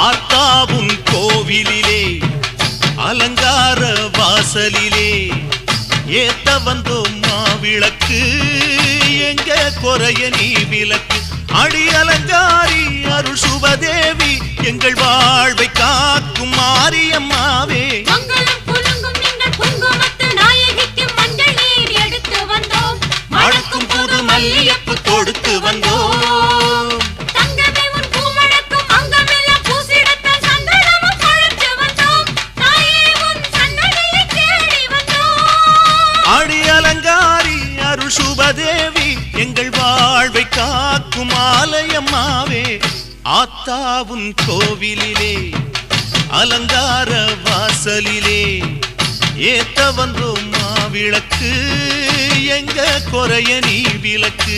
ஆத்தாவும் கோவிலிலே அலங்கார வாசலிலே ஏத்த வந்தோம் மாவிளக்கு எங்க குறைய நீ விளக்கு அடி அலங்காரி அருள் சுபதேவி எங்கள் வாழ்வை காக்கும் மாரியம்மாவே மணக்கும் புது மல்லியப்பு கொடுத்து வந்தோம் அடி அலங்காரி அருள் சுபதேவி எங்கள் வாழ்வை காக்கும் ஆலயம்மாவே ஆத்தாவும் கோவிலிலே அலங்கார வாசலிலே ஏத்த வந்தோம் மாவிளக்கு எங்க குறைய நீ விளக்கு